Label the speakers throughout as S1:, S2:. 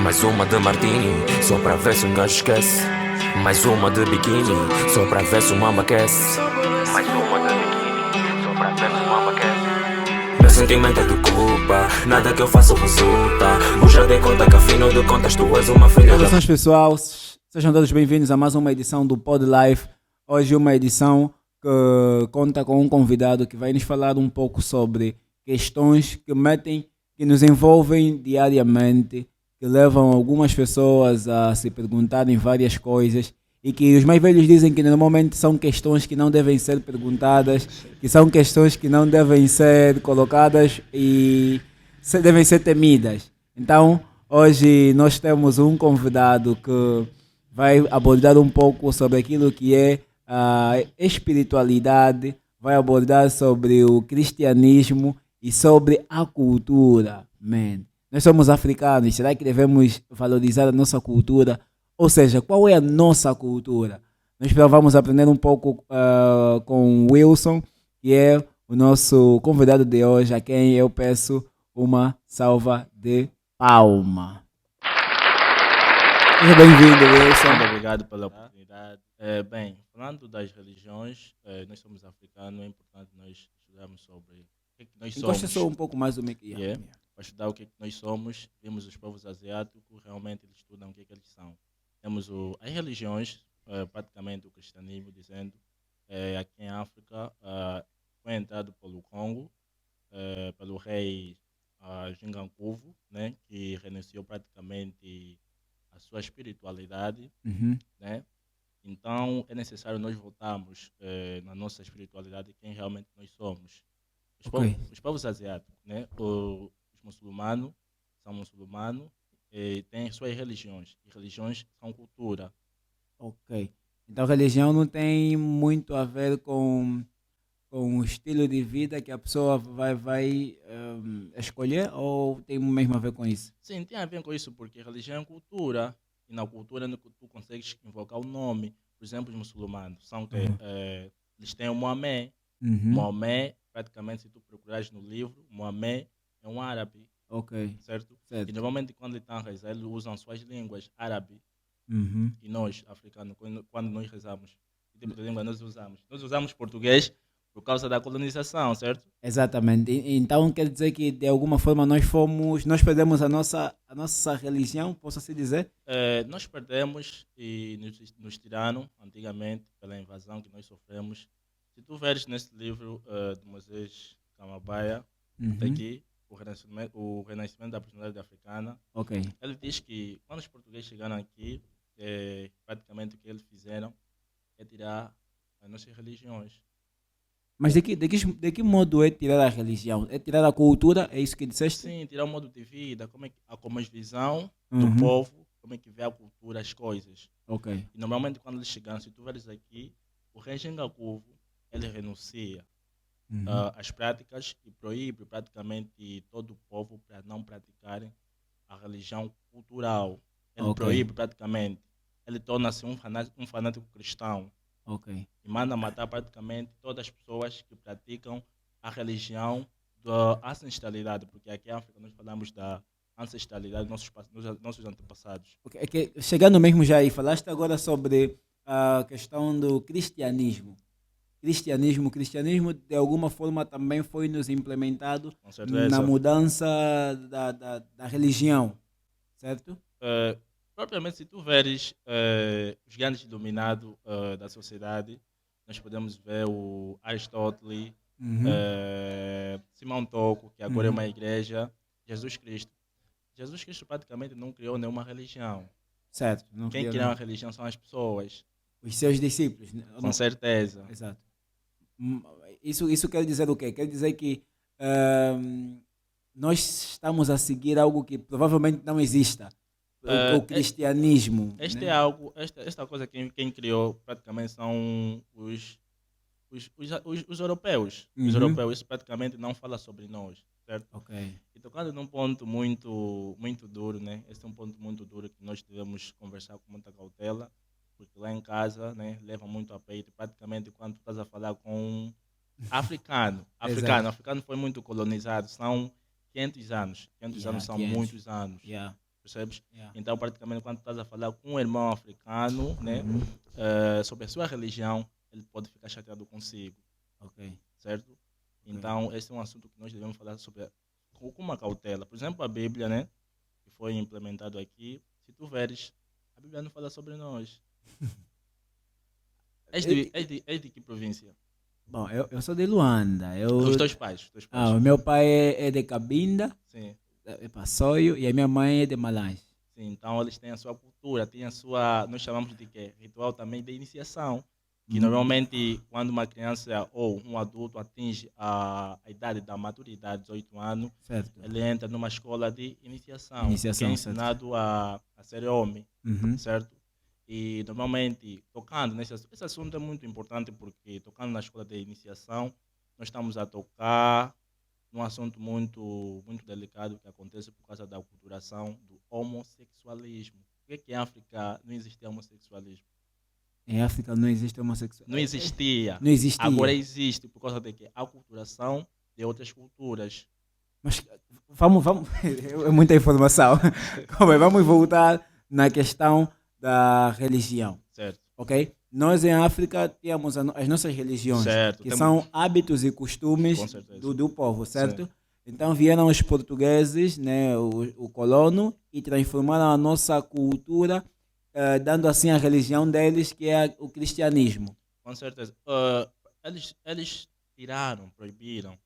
S1: Mais uma de martini, só pra ver se um gajo esquece. Mais uma de biquíni, só pra ver se o mama aquece. Mais uma de biquíni, só pra ver se o mama aquece. Meu sentimento é de culpa, nada que eu faço resulta. Eu já dei conta que afinal de contas tu és uma filha da...
S2: Saudações pessoal, sejam todos bem-vindos a mais uma edição do Pod Life. Hoje uma edição que conta com um convidado que vai nos falar um pouco sobre questões que nos envolvem diariamente, que levam algumas pessoas a se perguntarem várias coisas e que os mais velhos dizem que normalmente são questões que não devem ser perguntadas, que são questões que não devem ser colocadas e devem ser temidas. Então, hoje nós temos um convidado que vai abordar um pouco sobre aquilo que é a espiritualidade, vai abordar sobre o cristianismo e sobre a cultura. Man, nós somos africanos, será que devemos valorizar a nossa cultura? Ou seja, qual é a nossa cultura? Nós vamos aprender um pouco com o Wilson, que é o nosso convidado de hoje, a quem eu peço uma salva de palma. Seja bem-vindo, Wilson.
S3: Muito obrigado pela oportunidade. Bem, falando das religiões, nós somos africanos, é importante nós estudarmos sobre o que é que nós somos.
S2: Encosta só um pouco mais o mic.
S3: Para estudar o que é que nós somos, vemos os povos asiáticos, realmente eles estudam o que é que eles são. Temos as religiões, praticamente o cristianismo, dizendo, aqui em África, foi entrado pelo Congo, pelo rei Gingankuvo, né, que renunciou praticamente a sua espiritualidade, né? Então é necessário nós voltarmos na nossa espiritualidade, quem realmente nós somos. Os povos asiáticos, né? Os muçulmanos são muçulmanos e têm suas religiões. E religiões são cultura.
S2: Ok. Então a religião não tem muito a ver com o estilo de vida que a pessoa vai escolher, ou tem mesmo a ver com isso?
S3: Sim, tem a ver com isso, porque religião é cultura. E na cultura tu consegues invocar o nome. Por exemplo, os muçulmanos são que eles têm o Mohamé. Mohamé, praticamente, se tu procurares no livro, Mohamé é um árabe.
S2: Ok.
S3: Certo? E normalmente quando eles estão a rezar, eles usam suas línguas árabe. E nós, africanos, quando nós rezamos, que tipo de língua nós usamos? Nós usamos português por causa da colonização, certo?
S2: Exatamente. Então quer dizer que de alguma forma nós perdemos a nossa religião, posso assim dizer?
S3: Nós perdemos e nos tiraram antigamente pela invasão que nós sofremos. Se tu veres nesse livro de Moisés Kamabaia, até aqui, o renascimento da personalidade africana, ele diz que quando os portugueses chegaram aqui, praticamente o que eles fizeram é tirar as nossas religiões.
S2: Mas de que modo é tirar a religião? É tirar a cultura? É isso que disseste?
S3: Sim, tirar o modo de vida, como a visão do povo, como é que vê a cultura, as coisas. E normalmente quando eles chegam, se tu veres aqui, o rei Gingakuvo, ele renuncia às práticas e proíbe praticamente todo o povo para não praticarem a religião cultural. Ele proíbe praticamente. Ele torna-se um fanático cristão. E manda matar praticamente todas as pessoas que praticam a religião da ancestralidade, porque aqui em África nós falamos da ancestralidade dos nossos antepassados.
S2: É que, chegando mesmo já aí, falaste agora sobre a questão do cristianismo. Cristianismo de alguma forma também foi nos implementado na mudança da religião, certo?
S3: Propriamente, se tu veres os grandes iluminados da sociedade, nós podemos ver o Aristóteles, Simão Toco, que agora é uma igreja, Jesus Cristo. Jesus Cristo praticamente não criou nenhuma religião.
S2: Certo.
S3: Quem criou a religião são as pessoas.
S2: Os seus discípulos.
S3: Com certeza.
S2: Exato. Isso quer dizer o quê? Quer dizer que nós estamos a seguir algo que provavelmente não exista. O cristianismo.
S3: É algo, esta coisa quem criou praticamente são os europeus. Os europeus, isso praticamente não fala sobre nós, certo? E tocando num ponto muito, muito duro, né? Esse é um ponto muito duro que nós devemos conversar com muita cautela, porque lá em casa, né, leva muito a peito. Praticamente quando tu estás a falar com um africano foi muito colonizado, são 500 anos. 500 anos são muitos anos. percebes?
S2: Yeah.
S3: Então, praticamente, quando estás a falar com um irmão africano, né,
S2: Uhum.
S3: sobre a sua religião, ele pode ficar chateado consigo,
S2: Ok.
S3: certo? Então, esse é um assunto que nós devemos falar sobre com uma cautela. Por exemplo, a Bíblia, né, que foi implementado aqui, se tu veres, a Bíblia não fala sobre nós. És de que província?
S2: Bom, eu sou de Luanda.
S3: Os teus pais, os teus pais.
S2: O meu pai é de Cabinda,
S3: Sim,
S2: é Passoio, e a minha mãe é de Malange.
S3: sim. Então, eles têm a sua cultura, têm a sua, nós chamamos de quê? Ritual também de iniciação. Que normalmente, quando uma criança ou um adulto atinge a idade da maturidade, 18 anos,
S2: Certo.
S3: ele entra numa escola de iniciação,
S2: Iniciação,
S3: que é
S2: certo.
S3: ensinado a ser homem,
S2: Uhum.
S3: certo? E normalmente, tocando esse assunto é muito importante porque tocando na escola de iniciação, nós estamos a tocar num assunto muito, muito delicado que acontece por causa da aculturação do homossexualismo. Por que em África não existia homossexualismo?
S2: Em África não existe homossexual.
S3: Não existia.
S2: Não existia.
S3: Agora existe por causa de que a aculturação de outras culturas.
S2: Mas vamos. É muita informação. Calma aí, vamos voltar na questão da religião.
S3: Certo.
S2: Ok? Nós em África temos as nossas religiões,
S3: Certo,
S2: que
S3: temos-
S2: são hábitos e costumes
S3: Com certeza.
S2: do povo, certo?
S3: Sim.
S2: Então vieram os portugueses, né, o colono, e transformaram a nossa cultura, dando assim a religião deles, que é o cristianismo.
S3: Com certeza. Eles tiraram, proibiram.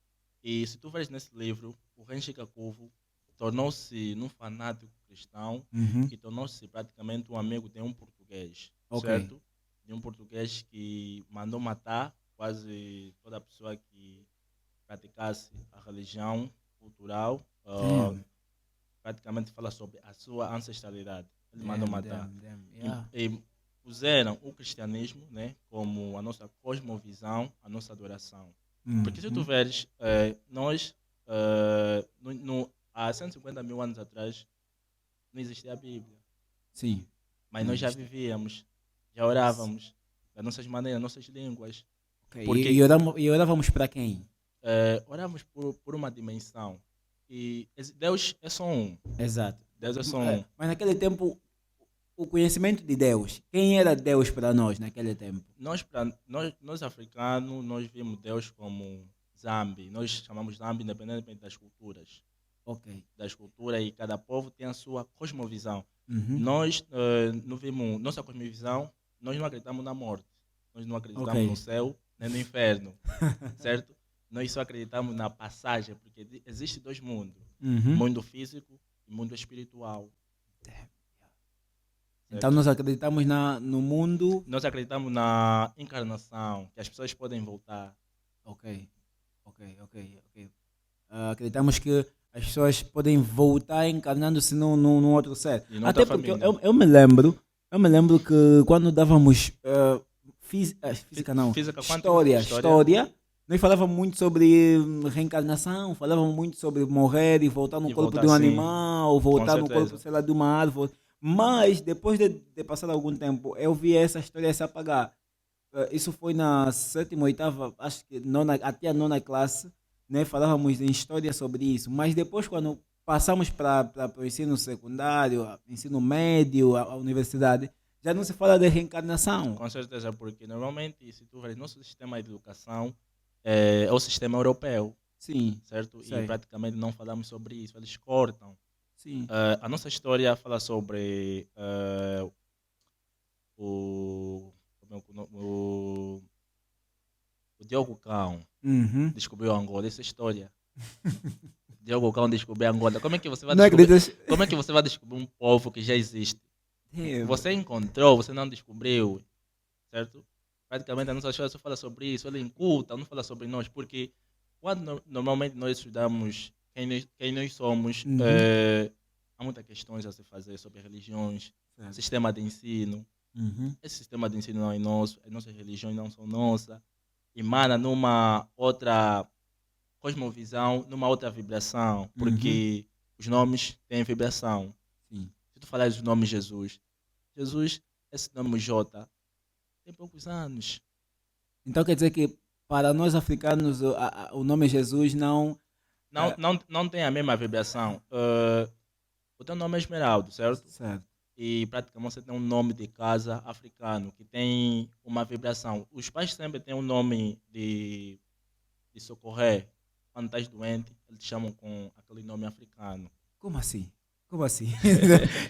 S3: E se tu vês nesse livro, o Renchi Kakuvu tornou-se um fanático cristão
S2: Uhum.
S3: que tornou-se praticamente um amigo de um português,
S2: Ok.
S3: certo? De um português que mandou matar quase toda pessoa que praticasse a religião cultural.
S2: Damn.
S3: Praticamente fala sobre a sua ancestralidade. Ele mandou matar.
S2: Damn. Yeah.
S3: E puseram o cristianismo, né, como a nossa cosmovisão, a nossa adoração. Porque se tu
S2: Uhum.
S3: veres, nós, há 150 mil anos atrás, não existia a Bíblia.
S2: Sim.
S3: Mas nós já vivíamos, já orávamos, das nossas maneiras, das nossas línguas.
S2: Ok.
S3: Porque-
S2: E orávamos para quem?
S3: Orávamos por uma dimensão. E Deus é só um.
S2: Exato.
S3: Deus é só um.
S2: Mas naquele tempo, o conhecimento de Deus, quem era Deus para nós naquele tempo?
S3: Nós africanos, nós vimos Deus como Zambi. Nós chamamos Zambi independentemente das culturas.
S2: Ok.
S3: Das culturas, e cada povo tem a sua cosmovisão.
S2: Uhum.
S3: Nós não vimos nossa cosmovisão, nós não acreditamos na morte. Nós não acreditamos
S2: Ok.
S3: no céu nem no inferno. Certo? Nós só acreditamos na passagem, porque existe dois mundos.
S2: Uhum.
S3: Mundo físico e mundo espiritual.
S2: Então nós acreditamos no mundo.
S3: Nós acreditamos na encarnação, que as pessoas podem voltar.
S2: Ok. Acreditamos que as pessoas podem voltar encarnando-se num outro ser.
S3: E noutra
S2: Até porque
S3: família.
S2: eu me lembro que quando dávamos física não,
S3: Física quântica,
S2: história, nós falávamos muito sobre reencarnação, falávamos muito sobre morrer e voltar no
S3: E
S2: corpo
S3: voltar,
S2: de um
S3: sim.
S2: animal, voltar no
S3: certeza.
S2: corpo, sei lá, de uma árvore. Mas depois de passar algum tempo, eu vi essa história se apagar. Isso foi na sétima, oitava, acho que até a nona classe, né? Falávamos em história sobre isso. Mas depois, quando passamos para o ensino secundário, ensino médio, a universidade, já não se fala de reencarnação.
S3: Com certeza, porque normalmente, se tu ver, nosso sistema de educação é o sistema europeu,
S2: Sim,
S3: certo?
S2: Sei.
S3: E praticamente não falamos sobre isso, eles cortam.
S2: sim.
S3: A nossa história fala sobre o Diogo Cão
S2: Uhum.
S3: descobriu Angola, essa é a história. Diogo Cão descobriu Angola. Como é que você vai
S2: Não
S3: descobrir?
S2: acreditas?
S3: Como é que você vai descobrir um povo que já existe?
S2: Damn.
S3: Você encontrou, você não descobriu, certo? Praticamente a nossa história só fala sobre isso, ela inculta, não fala sobre nós, porque quando normalmente nós estudamos quem nós somos,
S2: Uhum.
S3: há muitas questões a se fazer sobre religiões,
S2: Certo.
S3: sistema de ensino.
S2: Uhum.
S3: Esse sistema de ensino não é nosso, as nossas religiões não são nossas, emana numa outra cosmovisão, numa outra vibração, porque os nomes têm vibração.
S2: Sim.
S3: Se tu falares o nome Jesus, esse nome J, tem poucos anos.
S2: Então quer dizer que para nós africanos o nome Jesus não.
S3: Não tem a mesma vibração. O o teu nome é Esmeraldo, certo?
S2: Certo.
S3: E praticamente você tem um nome de casa africano, que tem uma vibração. Os pais sempre têm um nome de socorrer. Quando estás doente, eles te chamam com aquele nome africano.
S2: Como assim? Como assim?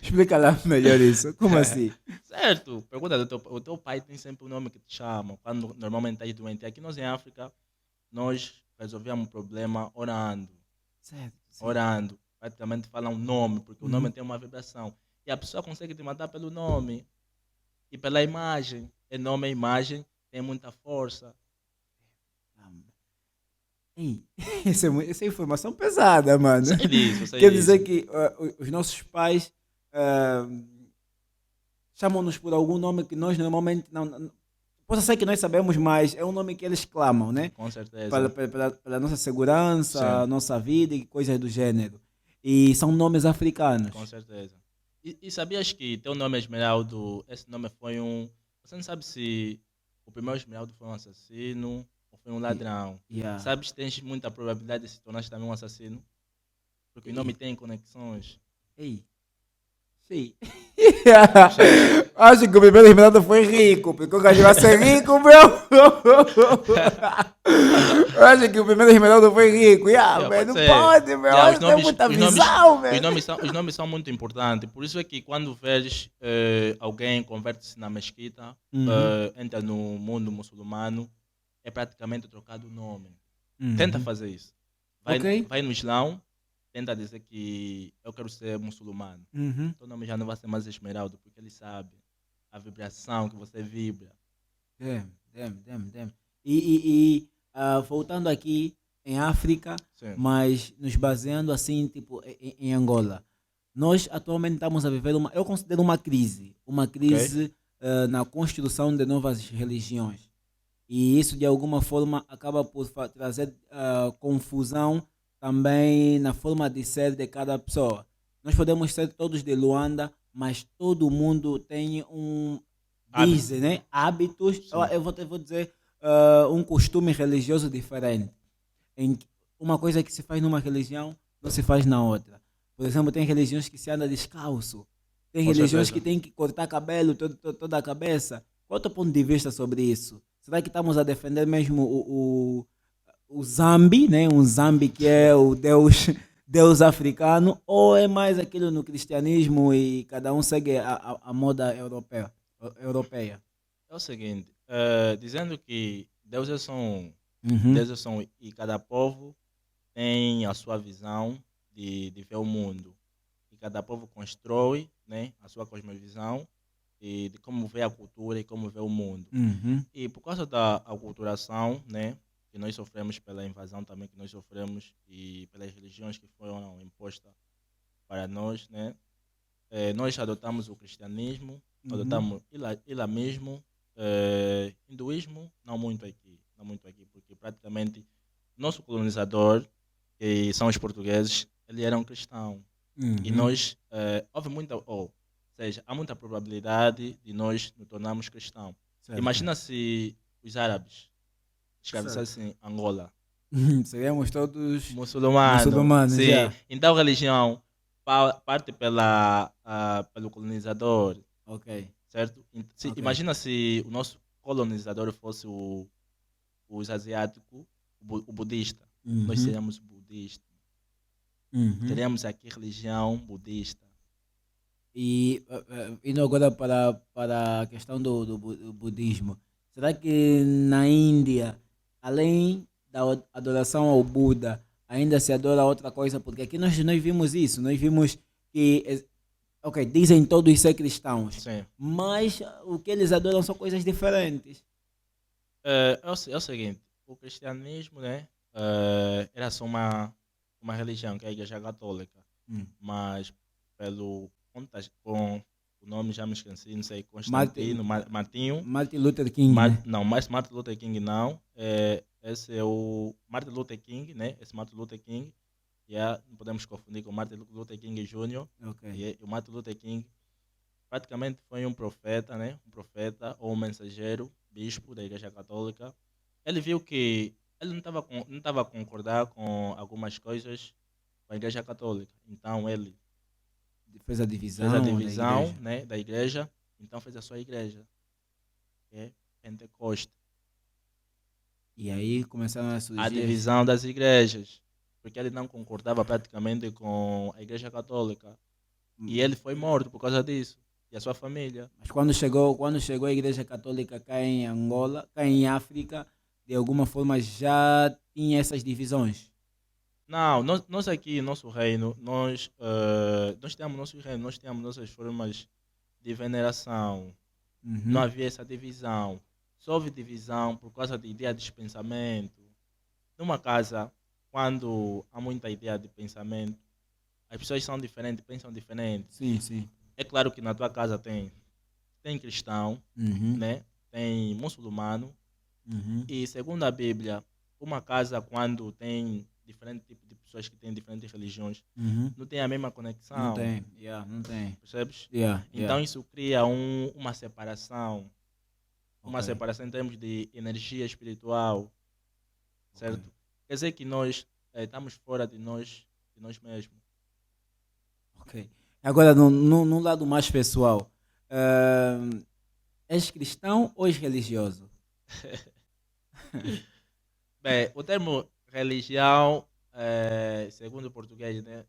S2: Explica lá melhor isso. Como assim?
S3: Certo, pergunta o teu pai tem sempre um nome que te chama, quando normalmente estás doente. Aqui nós em África, nós resolvíamos o problema orando.
S2: Certo, sim.
S3: Orando. Praticamente fala um nome, porque o nome
S2: Uhum.
S3: tem uma vibração. E a pessoa consegue te matar pelo nome e pela imagem. E nome e imagem tem muita força.
S2: Ei, essa é informação pesada, mano.
S3: Eu sei
S2: Quer dizer
S3: disso.
S2: que os nossos pais ah, chamam-nos por algum nome que nós normalmente não. Possa ser que nós sabemos, mas é um nome que eles clamam, né?
S3: Com
S2: Pela,
S3: certeza.
S2: pela nossa segurança,
S3: Sim,
S2: nossa vida e coisas do gênero. E são nomes
S3: com
S2: africanos.
S3: certeza. E sabias que teu nome é Esmeraldo, esse nome foi um. Você não sabe se o primeiro Esmeraldo foi um assassino ou foi um
S2: E-
S3: ladrão.
S2: Yeah.
S3: Sabes que tens muita probabilidade de se tornar também um assassino? Porque o nome
S2: Ei,
S3: tem conexões.
S2: ei, sim.
S3: Percebes?
S2: Acho que o primeiro eliminado foi rico, porque o gajo vai ser rico, meu. Acho que o primeiro eliminado foi rico. Yeah,
S3: Yeah,
S2: man,
S3: pode
S2: não
S3: ser.
S2: pode, meu.
S3: Yeah,
S2: Tem muita visão, man.
S3: os nomes são muito importantes. Por isso é que quando vês alguém converte-se na mesquita,
S2: Uhum,
S3: entra no mundo muçulmano, é praticamente trocado o nome. Tenta
S2: uhum.
S3: fazer isso.
S2: Ok?
S3: Vai no Islão, tenta dizer que eu quero ser muçulmano.
S2: Uhum.
S3: Teu nome já não vai ser mais Esmeralda, porque ele sabe a vibração que você vibra.
S2: Damn, damn, damn, damn. Voltando aqui em África,
S3: Sim.
S2: mas nos baseando assim, tipo, em Angola. Nós atualmente estamos a viver uma, eu considero uma
S3: Ok?
S2: crise na construção de novas religiões. E isso de alguma forma acaba por trazer confusão também na forma de ser de cada pessoa. Nós podemos ser todos de Luanda, mas todo mundo tem
S3: Hábito.
S2: dizem, né? Hábitos,
S3: Sim.
S2: eu vou dizer, um costume religioso diferente. Em que uma coisa que se faz numa religião não se faz na outra. Por exemplo, tem religiões que se anda descalço, tem
S3: Com
S2: religiões que
S3: certeza.
S2: tem que cortar cabelo, toda a cabeça. Qual é o teu ponto de vista sobre isso? Será que estamos a defender mesmo o Zambi, né? Um Zambi que é o Deus, Deus africano, ou é mais aquilo no cristianismo e cada um segue a moda europeia?
S3: É o seguinte, dizendo que
S2: Uhum,
S3: deuses são e cada povo tem a sua visão de ver o mundo. E cada povo constrói, né, a sua cosmovisão e de como vê a cultura e como vê o mundo.
S2: uhum,
S3: E por causa da aculturação, né, que nós sofremos pela invasão também que nós sofremos e pelas religiões que foram impostas para nós, né, nós adotamos o cristianismo,
S2: uhum.
S3: adotamos islamismo, hinduísmo, não muito aqui, porque praticamente nosso colonizador, que são os portugueses, ele era um cristão. E
S2: Uhum.
S3: nós, houve muita, ou seja, há muita probabilidade de nós nos tornarmos cristãos.
S2: Certo.
S3: Imagina se os árabes
S2: Certo.
S3: escravizassem Angola.
S2: Seríamos todos
S3: Muçulmano,
S2: muçulmanos
S3: sim.
S2: já.
S3: Então a religião parte pelo colonizador,
S2: Ok,
S3: certo?
S2: ok.
S3: Imagina se o nosso colonizador fosse os asiáticos, o budista. Nós
S2: Uhum,
S3: seríamos budistas.
S2: uhum.
S3: Teríamos aqui religião budista.
S2: E indo agora para a questão do budismo, será que na Índia, além da adoração ao Buda, ainda se adora outra coisa? Porque aqui nós vimos isso, nós vimos que, ok, dizem todos ser cristãos,
S3: Sim.
S2: mas o que eles adoram são coisas diferentes.
S3: É o seguinte, o cristianismo, né, era só uma religião, que é a Igreja Católica.
S2: Hum.
S3: Mas com o nome já me esqueci, não sei,
S2: Martin,
S3: Constantino, Martinho,
S2: Martin Luther King, né?
S3: Não, mais Martin Luther King não. Esse é o Martin Luther King, né? Esse Martin Luther King, não podemos confundir com Martin Luther King Jr.
S2: Ok.
S3: E o Martin Luther King praticamente foi um profeta, né? Um profeta ou um mensageiro, bispo da Igreja Católica. Ele viu que ele não estava a concordar com algumas coisas com a Igreja Católica. Então ele
S2: fez a divisão,
S3: Fez a
S2: da
S3: divisão,
S2: igreja.
S3: né, da igreja, então fez a sua igreja, que é Pentecoste.
S2: E aí começaram a
S3: A
S2: surgir.
S3: divisão das igrejas, porque ele não concordava praticamente com a igreja católica. E ele foi morto por causa disso, e a sua família.
S2: Mas quando chegou a Igreja Católica cá em Angola, cá em África, de alguma forma já tinha essas divisões.
S3: Não, nós aqui, nosso reino, nós temos nosso reino, nós temos nossas formas de veneração. Não
S2: Uhum.
S3: havia essa divisão. Só houve divisão por causa de ideia de pensamento. Numa casa, quando há muita ideia de pensamento, as pessoas são diferentes, pensam diferentes.
S2: Sim, sim.
S3: É claro que na tua casa tem cristão,
S2: Uhum.
S3: né? Tem muçulmano.
S2: Uhum.
S3: E segundo a Bíblia, uma casa quando tem diferentes tipos de pessoas que têm diferentes religiões,
S2: Uhum.
S3: não tem a mesma conexão.
S2: Não tem, yeah, não tem.
S3: Percebes?
S2: Yeah,
S3: Então
S2: yeah.
S3: isso cria uma separação. Uma
S2: Ok.
S3: separação em termos de energia espiritual. Certo? Quer dizer que nós estamos fora de nós mesmos.
S2: Ok. Agora, no lado mais pessoal, és cristão ou és religioso?
S3: Bem, o termo religião, segundo o português, né?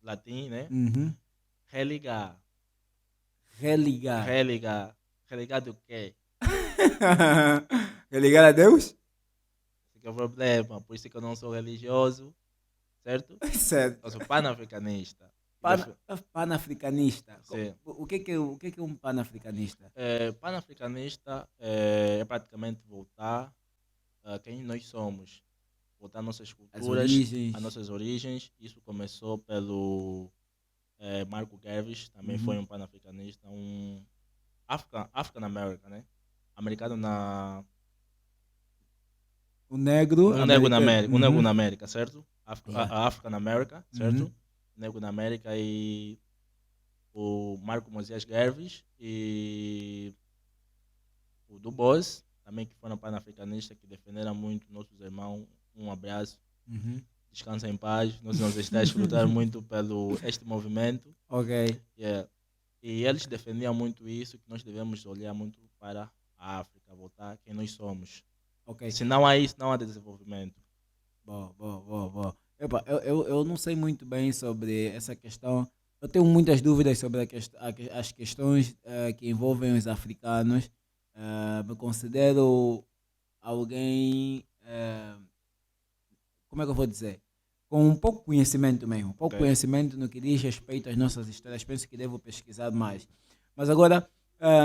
S3: Latim, né?
S2: Uhum.
S3: Religar.
S2: Religar.
S3: Religar. Religar do quê?
S2: Religar a Deus?
S3: Esse que é o problema. Por isso que eu não sou religioso, certo?
S2: Certo.
S3: Eu sou panafricanista.
S2: Panafricanista.
S3: Sim.
S2: O que é um panafricanista?
S3: Panafricanista é praticamente voltar a quem nós somos. Voltar às nossas culturas,
S2: origens.
S3: às nossas origens. Isso começou pelo Marco Garvey, também
S2: Uhum.
S3: foi um panafricanista, um African American, né? Americano na...
S2: O negro.
S3: Um negro na América, um negro
S2: Uhum.
S3: na América, certo?
S2: Yeah.
S3: A African America, certo?
S2: Uhum.
S3: Negro na América e o Marco Mosias Garvey e o Du Bois, também que foram panafricanistas, que defenderam muito nossos irmãos. Um abraço,
S2: Uhum.
S3: descansa em paz. Nós estamos lutando muito pelo este movimento.
S2: Ok.
S3: Yeah. E eles defendiam muito isso, que nós devemos olhar muito para a África, voltar quem nós somos.
S2: Ok.
S3: Se não há isso, não há desenvolvimento.
S2: Boa. Epa, eu não sei muito bem sobre essa questão. Eu tenho muitas dúvidas sobre as questões que envolvem os africanos. Me considero alguém, como é que eu vou dizer? Com um pouco conhecimento mesmo. Pouco
S3: Ok.
S2: conhecimento no que diz respeito às nossas histórias. Penso que devo pesquisar mais. Mas agora,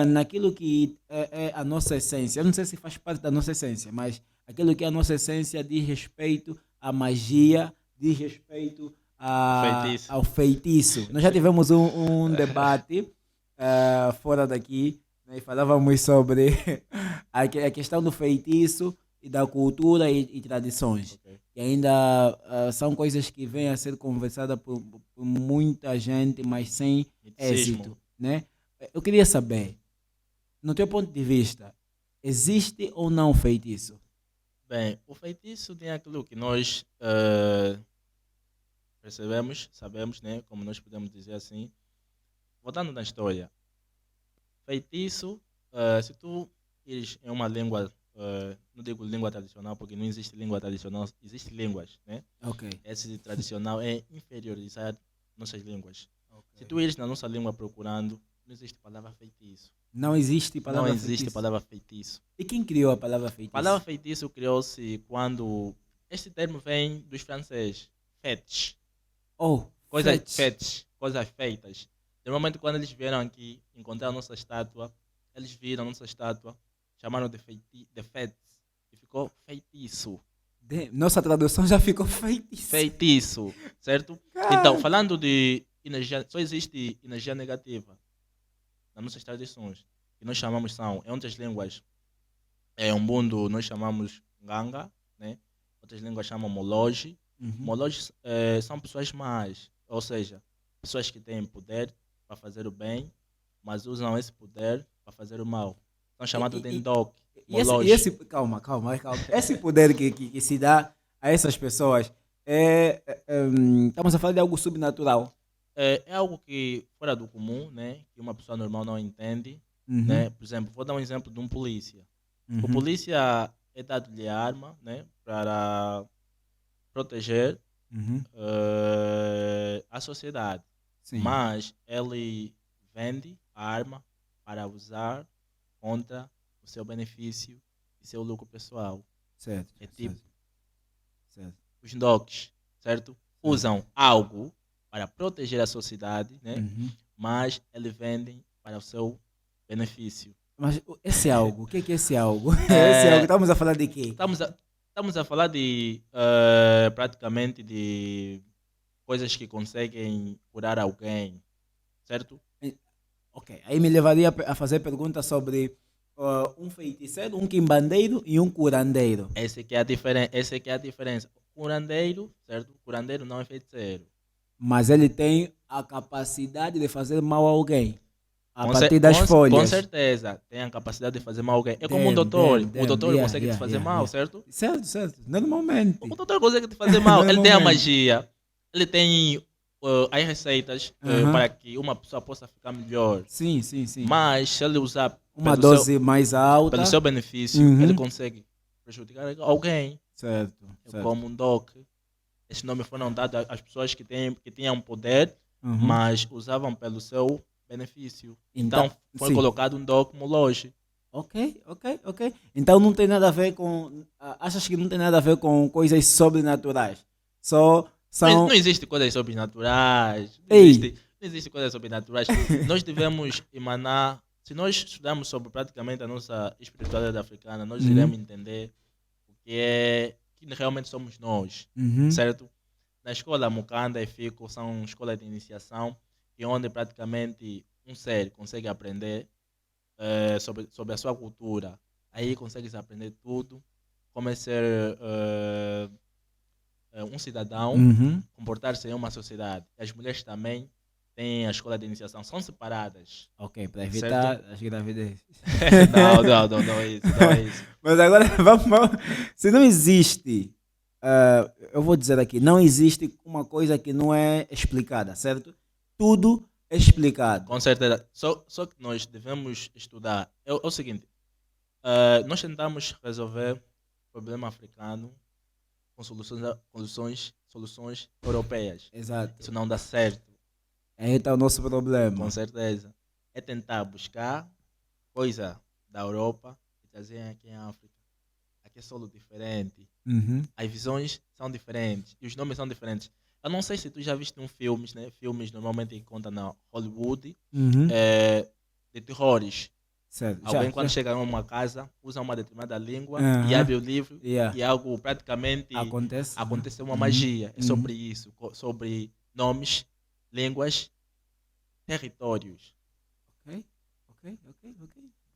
S2: naquilo que é a nossa essência, eu não sei se faz parte da nossa essência, mas aquilo que é a nossa essência diz respeito à magia, diz respeito
S3: Feitiço.
S2: ao feitiço. Nós já tivemos um debate fora daqui, né, e falávamos sobre a questão do feitiço e da cultura e tradições.
S3: Ok.
S2: E ainda são coisas que vêm a ser conversadas por muita gente, mas sem
S3: Misticismo.
S2: êxito, né? Eu queria saber, no teu ponto de vista, existe ou não feitiço?
S3: Bem, o feitiço tem aquilo que nós percebemos, sabemos, né? Como nós podemos dizer assim. Voltando na história, feitiço, se tu ires em uma língua, não digo língua tradicional, porque não existe língua tradicional, existem línguas, né?
S2: Ok.
S3: Esse tradicional é inferiorizar nossas línguas. Se tu ires na nossa língua procurando, não existe palavra feitiço.
S2: Não existe palavra
S3: Não existe
S2: feitiço.
S3: palavra feitiço.
S2: E quem criou a palavra feitiço?
S3: A palavra feitiço criou-se quando... Este termo vem dos franceses. Fetiche.
S2: Oh,
S3: Coisas
S2: fetch.
S3: fetiche. Coisas feitas. Normalmente quando eles vieram aqui encontrar a nossa estátua, eles viram a nossa estátua, chamaram de fetiche. E ficou feitiço.
S2: Nossa tradução já ficou feitiço.
S3: Feitiço. Certo? Então, falando de energia, só existe energia negativa nas nossas tradições. Que nós chamamos em outras línguas, Umbundo nós chamamos Nganga, né? Outras línguas chamam Moloji.
S2: Uhum.
S3: Moloji são pessoas más, ou seja, pessoas que têm poder para fazer o bem, mas usam esse poder para fazer o mal. São chamados de Ndok.
S2: E esse, calma. Esse poder que se dá a essas pessoas, estamos a falar de algo subnatural.
S3: é algo que fora do comum, né? Que uma pessoa normal não entende,
S2: Uhum.
S3: né? Por exemplo, vou dar um exemplo de um polícia. O
S2: Uhum.
S3: polícia é dado-lhe a arma, né? Para proteger
S2: Uhum.
S3: a sociedade.
S2: Sim.
S3: Mas ele vende a arma para usar contra o seu benefício e seu lucro pessoal.
S2: Certo.
S3: É tipo,
S2: Certo.
S3: os DOCs, certo? Usam algo para proteger a sociedade, né?
S2: Uhum.
S3: Mas eles vendem para o seu benefício.
S2: Mas esse algo, o que é esse algo? Esse algo,
S3: É,
S2: estamos a falar de quê?
S3: estamos a falar de praticamente de coisas que conseguem curar alguém, certo?
S2: Ok, aí me levaria a fazer perguntas sobre um feiticeiro, um quimbandeiro e um curandeiro.
S3: Essa que é a diferença. Curandeiro, certo? Curandeiro não é feiticeiro.
S2: Mas ele tem a capacidade de fazer mal a alguém a
S3: Com,
S2: partir das
S3: com
S2: folhas.
S3: certeza, tem a capacidade de fazer mal a alguém. É como um doutor. O doutor consegue te fazer mal, certo?
S2: Certo. Normalmente.
S3: O doutor consegue te fazer mal. Ele tem a
S2: Normalmente.
S3: magia. Ele tem as receitas
S2: Aham.
S3: para que uma pessoa possa ficar melhor.
S2: Sim.
S3: Mas se ele usar
S2: Uma
S3: pelo
S2: dose mais alta.
S3: pelo seu benefício,
S2: Uhum.
S3: ele consegue prejudicar alguém.
S2: Certo.
S3: É como um doc. Esses nomes foram dados às pessoas que tinham poder,
S2: Uhum.
S3: mas usavam pelo seu benefício. Então foi
S2: sim.
S3: colocado um doc como loja.
S2: Ok. Então não tem nada a ver com. Achas que não tem nada a ver com coisas sobrenaturais? Só são.
S3: Não existe coisas sobrenaturais. Não
S2: Ei.
S3: existe coisas sobrenaturais. Nós devemos emanar. Se nós estudarmos sobre praticamente a nossa espiritualidade africana, nós iremos entender o que realmente somos nós,
S2: Uhum.
S3: certo? Na escola Mukanda e Fico são escolas de iniciação e onde praticamente um ser consegue aprender sobre a sua cultura. Aí consegue aprender tudo, como é ser um cidadão,
S2: Uhum.
S3: comportar-se em uma sociedade. As mulheres também têm a escola de iniciação, são separadas.
S2: Ok, para evitar as gravidez.
S3: Não é isso, não é isso.
S2: Mas agora vamos. Se não existe, eu vou dizer aqui, não existe uma coisa que não é explicada, certo? Tudo é explicado.
S3: Com certeza. Só que nós devemos estudar. É o seguinte, nós tentamos resolver o problema africano com soluções europeias.
S2: Exato.
S3: Isso não dá certo.
S2: Aí está o nosso problema.
S3: Com certeza. É tentar buscar coisa da Europa e trazer aqui em África. Aqui é solo diferente.
S2: Uhum.
S3: As visões são diferentes e os nomes são diferentes. Eu não sei se tu já viste filmes, né? Filmes normalmente que contam na Hollywood,
S2: Uhum.
S3: de terrores.
S2: Certo.
S3: Alguém quando chega em uma casa usa uma determinada língua
S2: Aham.
S3: e abre o livro
S2: Yeah.
S3: e algo praticamente
S2: Acontece.
S3: uma magia. É
S2: Uhum.
S3: sobre isso, sobre nomes, línguas, territórios.
S2: Ok.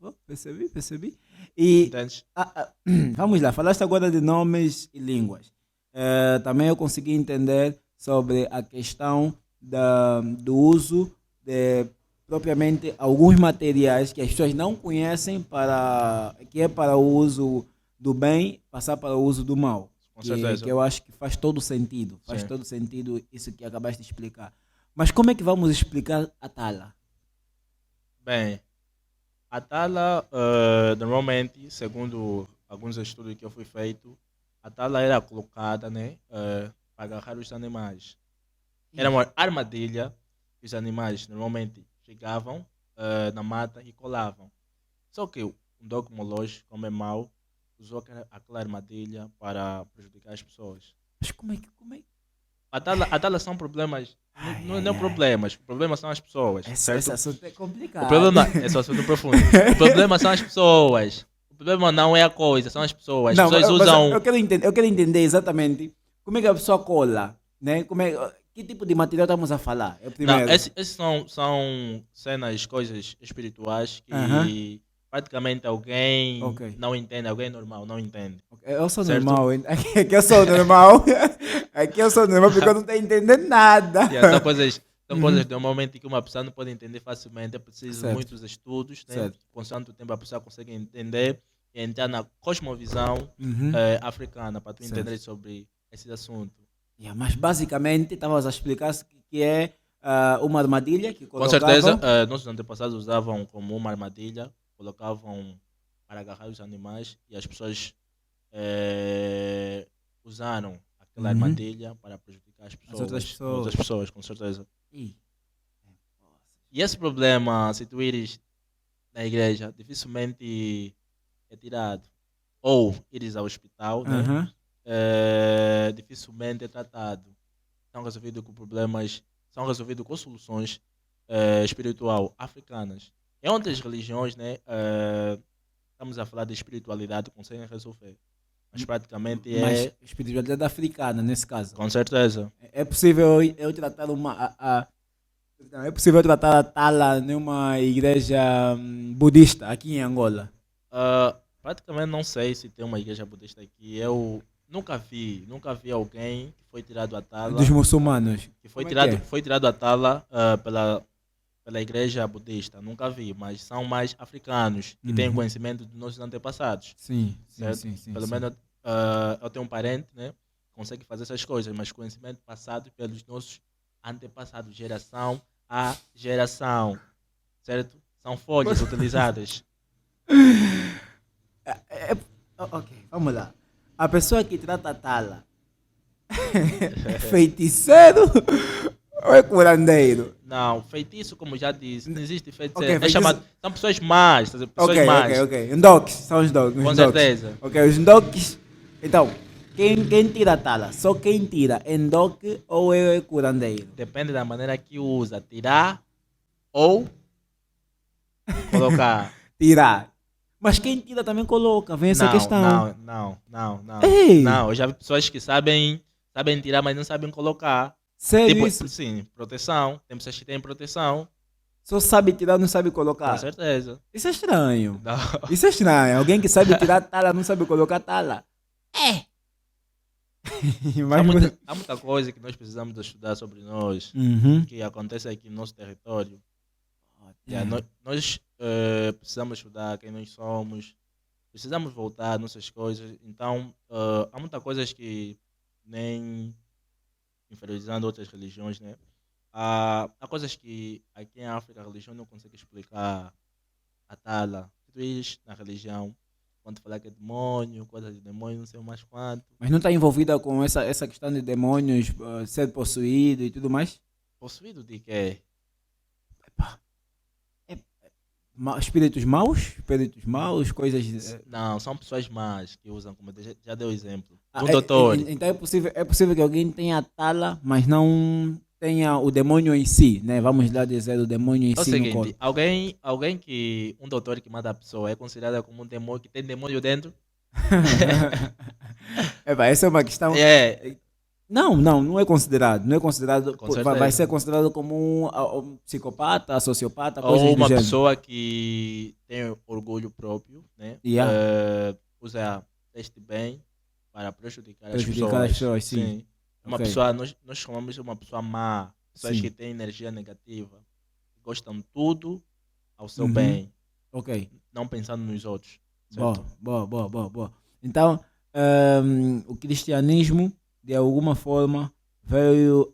S2: Oh, percebi. E
S3: Entendes?
S2: vamos lá, falaste agora de nomes e línguas. Também eu consegui entender sobre a questão do uso de propriamente alguns materiais que as pessoas não conhecem que é para o uso do bem passar para o uso do mal.
S3: Com certeza.
S2: Que eu acho que faz todo sentido. Faz
S3: Sim.
S2: todo sentido isso que acabaste de explicar. Mas como é que vamos explicar a tala?
S3: Bem, a tala, normalmente, segundo alguns estudos que eu fui feito, a tala era colocada, né, para agarrar os animais. Era uma armadilha que os animais normalmente chegavam na mata e colavam. Só que um dogmológico, como é mau, usou aquela armadilha para prejudicar as pessoas.
S2: Mas como é que...
S3: A tala são problemas, não problemas, o problema são as pessoas, certo?
S2: Esse assunto é complicado.
S3: O problema é só assunto profundo. O problema são as pessoas. O problema não é a coisa, são as pessoas. As pessoas usam.
S2: Eu quero entender exatamente como é que a pessoa cola, né? Que tipo de material estamos a falar? É o primeiro.
S3: Não, esses são cenas, coisas espirituais que praticamente alguém não entende, alguém normal não entende.
S2: Eu sou
S3: certo?
S2: normal, aqui eu sou normal. Aqui eu sou normal porque eu não estou entendendo nada.
S3: Yeah, são coisas normalmente que uma pessoa não pode entender facilmente. É preciso
S2: Certo.
S3: muitos estudos, né?
S2: Certo.
S3: Com tanto tempo a pessoa consegue entender e entrar na cosmovisão africana para tu
S2: Certo.
S3: entender sobre esse assunto.
S2: Mas basicamente estavas a explicar que é uma armadilha que
S3: Com
S2: colocavam.
S3: certeza, nossos antepassados usavam como uma armadilha, colocavam para agarrar os animais e as pessoas usaram aquela
S2: Uhum.
S3: armadilha para prejudicar as pessoas.
S2: outras pessoas.
S3: Com certeza.
S2: Ih,
S3: E esse problema, se tu ires na igreja, dificilmente é tirado. Ou ires ao hospital, né?
S2: aham.
S3: Dificilmente é tratado. São resolvidos com problemas, são resolvidos com soluções espiritual africanas. Em outras religiões, né? Estamos a falar de espiritualidade, conseguem resolver. Mas praticamente
S2: Mas espiritualidade africana, nesse caso.
S3: com certeza.
S2: É possível eu tratar não, é possível tratar a tala numa igreja budista aqui em Angola.
S3: Praticamente não sei se tem uma igreja budista aqui. Eu nunca vi alguém que foi tirado a tala.
S2: Dos muçulmanos.
S3: Que foi
S2: Como é
S3: tirado,
S2: que é?
S3: foi tirado a tala pela igreja budista. Nunca vi, mas são mais africanos que têm
S2: Uhum.
S3: conhecimento dos nossos antepassados.
S2: Sim,
S3: Certo?
S2: sim.
S3: Pelo
S2: sim.
S3: menos eu tenho um parente, né? Que consegue fazer essas coisas, mas conhecimento passado pelos nossos antepassados, geração a geração. Certo? São folhas utilizadas.
S2: Ok, vamos lá. A pessoa que trata a tala é feiticeiro ou é curandeiro?
S3: Não, feitiço, como já disse, não existe feitiço.
S2: Ok,
S3: É
S2: feitiço-
S3: chamado, são pessoas más, pessoas
S2: Ok,
S3: más.
S2: ok. Ndoks, são os dogs.
S3: Com certeza.
S2: Ok, os ndoks. Então, quem tira a tala? Só quem tira é ndok ou é curandeiro?
S3: Depende da maneira que usa, tirar ou colocar.
S2: Tirar. Mas quem tira também coloca, vem essa questão.
S3: Não.
S2: Ei!
S3: Não, eu já vi pessoas que sabem tirar, mas não sabem colocar.
S2: Sério
S3: Tipo,
S2: isso?
S3: sim, proteção. Tem pessoas que têm proteção.
S2: Só sabe tirar, não sabe
S3: Com
S2: colocar.
S3: certeza.
S2: Isso é estranho.
S3: Não.
S2: Isso é estranho. Alguém que sabe tirar tala, não sabe colocar tala.
S3: Há muita coisa que nós precisamos de estudar sobre nós,
S2: Uhum.
S3: que acontece aqui no nosso território.
S2: É.
S3: Nós precisamos estudar quem nós somos, precisamos voltar às nossas coisas. Então, há muitas coisas que nem inferiorizando outras religiões, né? Há coisas que aqui em África a religião não consegue explicar a tala. Se tu ires na religião, quando falar que é demônio, coisa de demônio, não sei mais quanto.
S2: Mas não está envolvida com essa questão de demônios, ser possuído e tudo mais?
S3: Possuído de quê?
S2: Espíritos maus? Espíritos maus, coisas.
S3: Não, são pessoas más que usam, como eu já dei o exemplo.
S2: Ah,
S3: Um doutor.
S2: Então é possível que alguém tenha tala, mas não tenha o demônio em si, né? Vamos lá dizer o demônio em
S3: É o
S2: si no
S3: seguinte,
S2: corpo.
S3: alguém que, um doutor que mata a pessoa é considerado como um demônio, que tem demônio dentro?
S2: Essa é uma questão. Não é considerado. Não é considerado.
S3: Com
S2: Vai
S3: certeza.
S2: ser considerado como um psicopata, sociopata, coisas
S3: Ou
S2: do
S3: uma
S2: gênero.
S3: pessoa que tem orgulho próprio, né?
S2: Yeah.
S3: Usa este bem para prejudicar,
S2: Prejudicar
S3: as
S2: as pessoas,
S3: pessoas.
S2: sim.
S3: Uma
S2: Ok.
S3: pessoa, nós chamamos de uma pessoa má, pessoas
S2: Sim.
S3: que têm energia negativa, gostam tudo ao seu
S2: Uhum.
S3: bem,
S2: Ok.
S3: não pensando nos outros.
S2: Boa,
S3: Certo?
S2: boa. Então, o cristianismo, de alguma forma, veio.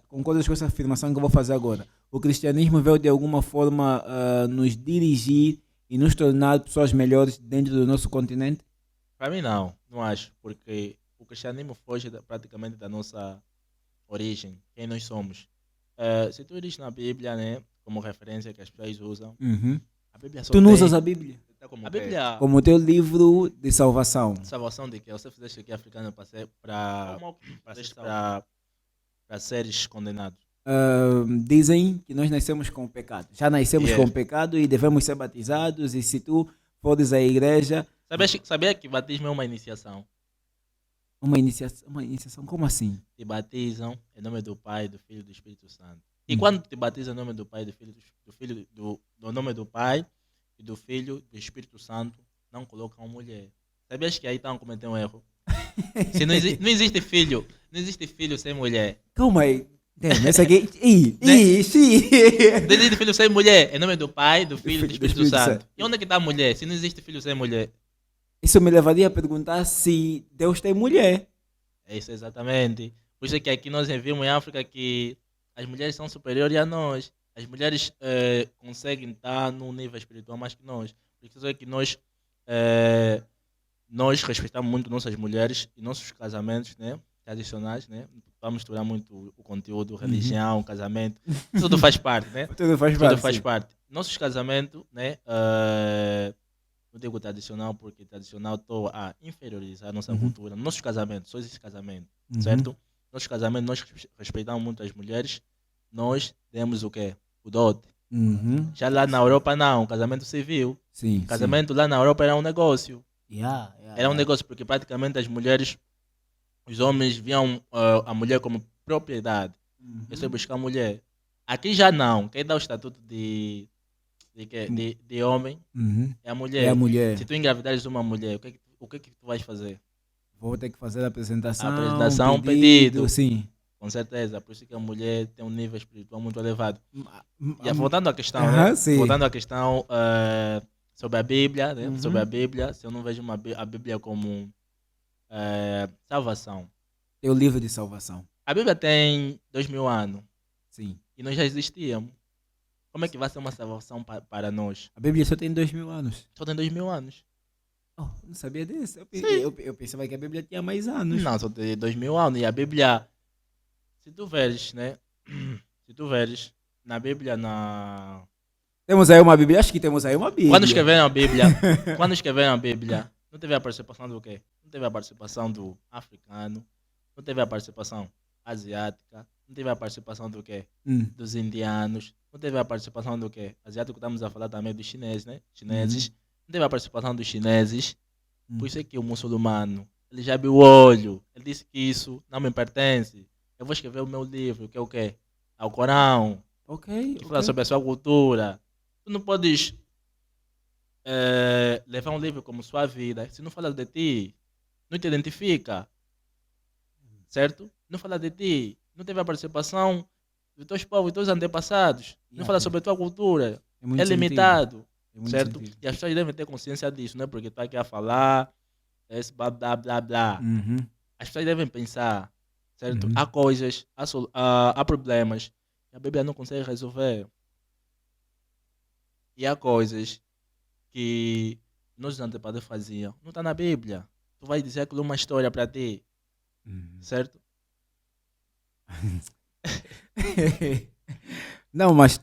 S2: Concordas com essa afirmação que eu vou fazer agora? O cristianismo veio, de alguma forma, nos dirigir e nos tornar pessoas melhores dentro do nosso continente?
S3: Para mim não acho, porque o cristianismo foge praticamente da nossa origem, quem nós somos. Se tu ires na Bíblia, né, como referência que as pessoas usam,
S2: Uhum.
S3: a Bíblia só
S2: Tu não
S3: tem...
S2: usas a Bíblia
S3: A Bíblia...
S2: como o teu livro de salvação.
S3: Salvação de que você fizeste aqui africano para seres condenados.
S2: Dizem que nós nascemos com o pecado. Já nascemos
S3: Yeah.
S2: com o pecado e devemos ser batizados. E se tu fores à igreja,
S3: Sabia que batismo é uma iniciação?
S2: uma iniciação, como assim?
S3: Te batizam em nome do Pai, do Filho e do Espírito Santo. E quando te batizam em nome do Pai, do nome do Pai e do Filho e do Espírito Santo, não colocam mulher. Sabias que aí estão cometendo um erro? Se não existe filho sem mulher.
S2: Calma aí. Damn, essa aqui.
S3: Né?
S2: Ih.
S3: Não existe filho sem mulher. Em nome do Pai, do Filho e do
S2: Do
S3: Espírito
S2: Espírito
S3: Santo.
S2: Santo.
S3: E onde é que está a mulher? Se não existe filho sem mulher.
S2: Isso me levaria a perguntar se Deus tem mulher.
S3: É isso exatamente. Por isso é que aqui nós vimos em África que as mulheres são superiores a nós. As mulheres conseguem estar num nível espiritual mais que nós. Por isso é que nós respeitamos muito nossas mulheres e nossos casamentos, né? Tradicionais, né? Vamos misturar muito o conteúdo, religião, casamento. Tudo faz parte, né?
S2: Tudo faz
S3: Tudo
S2: parte.
S3: faz
S2: Sim.
S3: parte. Nossos casamentos, né? Não digo tradicional, porque tradicional estou a inferiorizar a nossa cultura. Nossos casamentos, só esse casamento, certo? Nossos casamentos, nós respeitamos muito as mulheres. Nós demos o quê? O dote.
S2: Uhum.
S3: Já lá na Europa, não. Casamento civil.
S2: Sim,
S3: Casamento lá na Europa era um negócio.
S2: sim. Yeah,
S3: Era um negócio, porque praticamente as mulheres, os homens viam a mulher como propriedade. Eu sei buscar a mulher. Aqui já não. Quem dá o estatuto de homem
S2: Uhum.
S3: é a mulher.
S2: É a mulher.
S3: Se tu engravidares uma mulher, o que é que tu vais fazer?
S2: Vou ter que fazer a apresentação.
S3: A apresentação, pedido.
S2: Sim.
S3: Com certeza. Por isso que a mulher tem um nível espiritual muito elevado. E
S2: Ah,
S3: voltando à questão,
S2: Aham,
S3: né?
S2: sim.
S3: Voltando à questão sobre a Bíblia, né? Sobre a Bíblia, se eu não vejo a Bíblia como salvação.
S2: É o livro de salvação.
S3: A Bíblia tem 2000 anos
S2: Sim.
S3: e nós já existíamos. Como é que vai ser uma salvação para nós?
S2: A Bíblia só tem 2000 anos.
S3: Só tem 2000 anos.
S2: Oh, não sabia disso. Eu pensava que a Bíblia tinha mais anos.
S3: Não, só tem 2000 anos. E a Bíblia, se tu veres, né? Se tu veres, na Bíblia,
S2: Temos aí uma Bíblia. Acho que temos aí uma Bíblia.
S3: Quando escreveram a Bíblia, não teve a participação do quê? Não teve a participação do africano, não teve a participação asiática, não teve a participação do quê? Dos indianos, não teve a participação do quê? Asiático, estamos a falar também dos chineses, né? Chineses, não teve a participação dos chineses. Por isso é que o muçulmano, ele já abriu o olho, ele disse que isso não me pertence. Eu vou escrever o meu livro, que é o quê? Ao Corão,
S2: Ok.
S3: que fala sobre a sua cultura. Tu não podes levar um livro como sua vida, se não fala de ti, não te identifica, certo? Não fala de ti, não teve a participação dos teus povos, dos teus antepassados, não fala sobre a tua cultura,
S2: muito
S3: é limitado,
S2: muito
S3: certo?
S2: sentido.
S3: E as pessoas devem ter consciência disso, não é porque tu aqui a falar, esse blá blá blá blá. As pessoas devem pensar, certo? Há coisas, há problemas que a Bíblia não consegue resolver. E há coisas que nossos antepassados faziam. Não está na Bíblia. Tu vai dizer aquilo é uma história para ti. Certo?
S2: Não, mas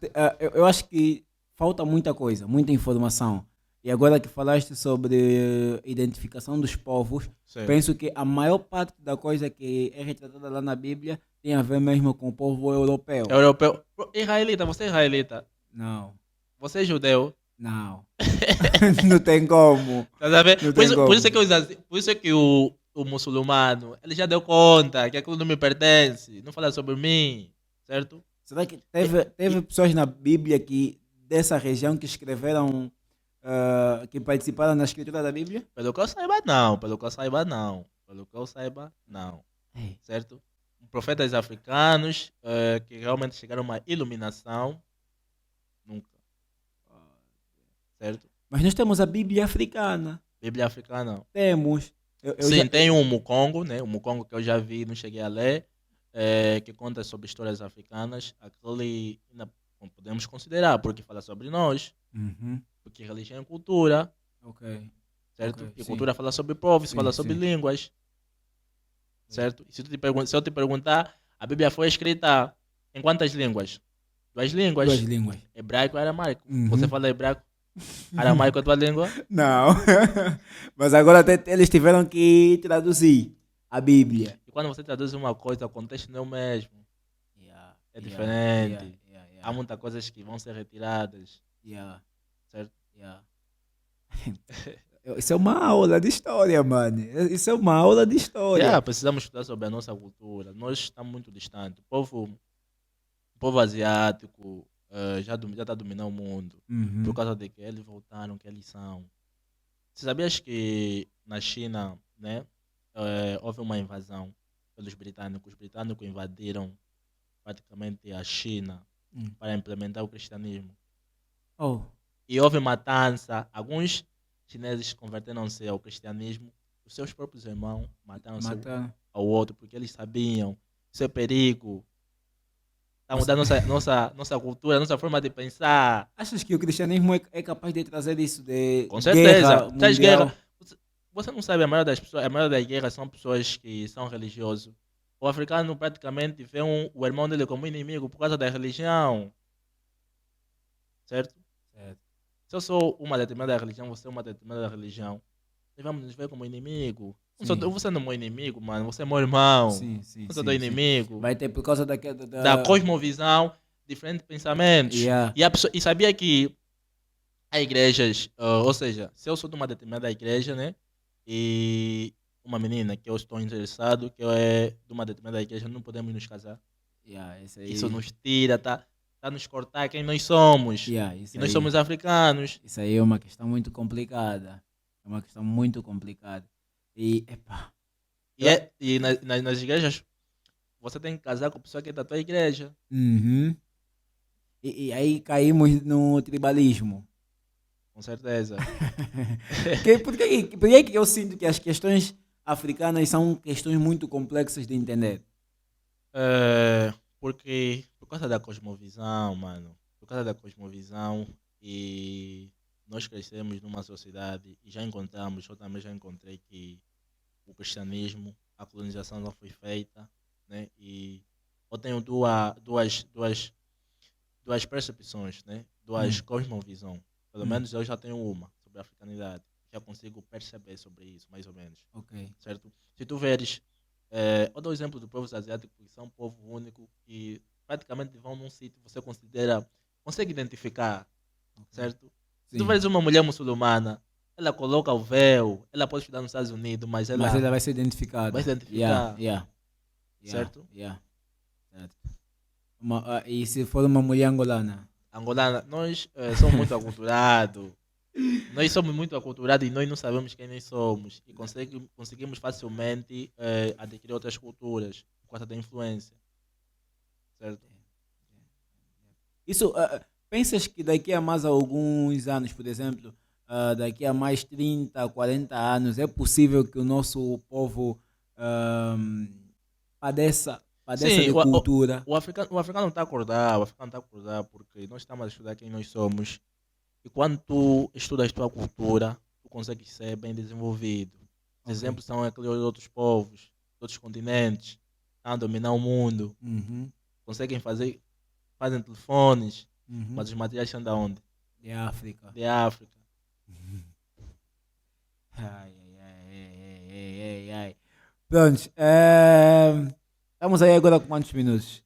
S2: eu acho que falta muita coisa, muita informação. E agora que falaste sobre identificação dos povos,
S3: Sim.
S2: penso que a maior parte da coisa que é retratada lá na Bíblia tem a ver mesmo com o povo europeu.
S3: Europeu. Israelita, você é israelita.
S2: Não,
S3: Você é judeu.
S2: não. Não tem como.
S3: Tá sabendo?
S2: Não
S3: Por
S2: tem
S3: isso,
S2: como.
S3: por isso é que o muçulmano, ele já deu conta que aquilo não me pertence. Não fala sobre mim. Certo?
S2: Será que teve pessoas na Bíblia que dessa região que escreveram, que participaram na escritura da Bíblia?
S3: Pelo que eu saiba, não. Pelo que eu saiba, não. Pelo que eu saiba, não.
S2: Ei.
S3: Certo? Profetas africanos que realmente chegaram a uma iluminação. Nunca. Certo?
S2: Mas nós temos a Bíblia africana.
S3: Bíblia africana, não.
S2: Temos.
S3: Sim, tem o Mukongo, né? O Mukongo que eu já vi, não cheguei a ler, que conta sobre histórias africanas. Aquele ainda podemos considerar, porque fala sobre nós, porque religião é cultura,
S2: Ok.
S3: certo?
S2: Ok,
S3: E
S2: sim.
S3: cultura fala sobre povos,
S2: Sim,
S3: fala sobre
S2: sim.
S3: línguas, certo? E se eu te perguntar, a Bíblia foi escrita em quantas línguas? Duas línguas.
S2: Duas línguas.
S3: Hebraico e aramaico.
S2: Uhum.
S3: Você fala hebraico? Aramaico é a tua língua?
S2: Não. Mas agora eles tiveram que traduzir a Bíblia.
S3: E quando você traduz uma coisa, o contexto não é o mesmo. É
S2: Yeah,
S3: diferente.
S2: yeah.
S3: Há muitas coisas que vão ser retiradas,
S2: Yeah,
S3: certo?
S2: yeah. Isso é uma aula de história, mano. Isso é uma aula de história.
S3: Precisamos estudar sobre a nossa cultura. Nós estamos muito distantes. O povo asiático já está dominando o mundo.
S2: Uhum.
S3: Por causa de que eles voltaram, que eles são. Você sabias que na China, né, houve uma invasão pelos britânicos? Os britânicos invadiram praticamente a China para implementar o cristianismo.
S2: Oh,
S3: E houve matança. Alguns chineses converteram-se ao cristianismo. Os seus próprios irmãos mataram-se
S2: mata.
S3: ao outro, porque eles sabiam. Isso é perigo. Está a mudar nossa cultura, nossa forma de pensar.
S2: Achas que o cristianismo é capaz de trazer isso de
S3: Com
S2: guerra
S3: certeza. Tens
S2: mundial?
S3: guerra. Você não sabe, a maioria das pessoas, a maioria das guerras são pessoas que são religiosos. O africano praticamente vê o irmão dele como inimigo por causa da religião, certo?
S2: Certo.
S3: Se eu sou uma determinada religião, você é uma determinada religião, nós vamos nos ver como inimigo.
S2: Sim.
S3: Você não é meu inimigo, mano. Você é meu irmão.
S2: Sim, sim,
S3: Eu sou
S2: sim,
S3: teu
S2: sim.
S3: inimigo.
S2: Vai ter por causa da
S3: Da cosmovisão, diferentes pensamentos.
S2: Yeah.
S3: E sabia que há igrejas, ou seja, se eu sou de uma determinada igreja, né? E uma menina que eu estou interessado, que é de uma determinada igreja, não podemos nos casar.
S2: Yeah, isso aí.
S3: Isso nos tira, tá a nos cortar quem nós somos.
S2: Yeah, isso
S3: E nós
S2: aí.
S3: somos africanos.
S2: Isso aí é uma questão muito complicada. É uma questão muito complicada. E, epá,
S3: Nas igrejas, você tem que casar com a pessoa que é da tua igreja.
S2: uhum. E aí caímos no tribalismo.
S3: Com certeza.
S2: Por que eu sinto que as questões africanas são questões muito complexas de entender?
S3: Porque por causa da cosmovisão, mano. Por causa da cosmovisão e nós crescemos numa sociedade e já encontramos, eu também já encontrei que o cristianismo, a colonização não foi feita, né? E eu tenho duas percepções, né? Duas cosmovisões. Pelo menos eu já tenho uma sobre a africanidade. Já consigo perceber sobre isso, mais ou menos.
S2: Ok.
S3: Certo? Se tu veres, eu dou o exemplo do povos asiáticos, que são um povo único, que praticamente vão num sítio, você consegue identificar, certo? Se tu
S2: Sim.
S3: veres uma mulher muçulmana, ela coloca o véu, ela pode estudar nos Estados Unidos, mas
S2: Mas ela vai ser identificada.
S3: vai se identificar,
S2: Yeah.
S3: certo?
S2: Yeah. Certo. E se for uma mulher angolana?
S3: Angolana, nós somos muito aculturados. Nós somos muito aculturados e nós não sabemos quem nós somos. E conseguimos facilmente adquirir outras culturas por causa da influência. Certo?
S2: Isso, pensas que daqui a mais alguns anos, por exemplo, daqui a mais 30, 40 anos, é possível que o nosso povo padeça
S3: Sim,
S2: de cultura?
S3: o africano está a acordar, porque nós estamos a estudar quem nós somos. E quando tu estudas tua cultura, tu consegues ser bem desenvolvido. Os exemplos são aqueles outros povos, outros continentes, estão a dominar o mundo,
S2: Uhum.
S3: fazem telefones,
S2: Uhum.
S3: mas os materiais são de onde?
S2: De África.
S3: De África.
S2: Ai, ai. Pronto. Estamos aí agora com quantos minutos?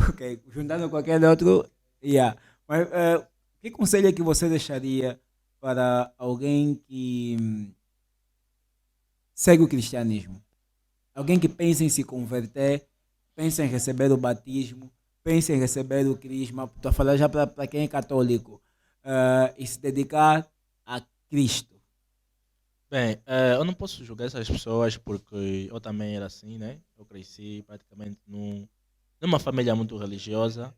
S2: Ok, juntando qualquer outro, yeah. Mas que conselho é que você deixaria para alguém que segue o cristianismo? Alguém que pensa em se converter, pensa em receber o batismo, pensa em receber o crisma, estou a falar já para quem é católico, e se dedicar a Cristo.
S3: Bem, eu não posso julgar essas pessoas porque eu também era assim, né? Eu cresci praticamente numa família muito religiosa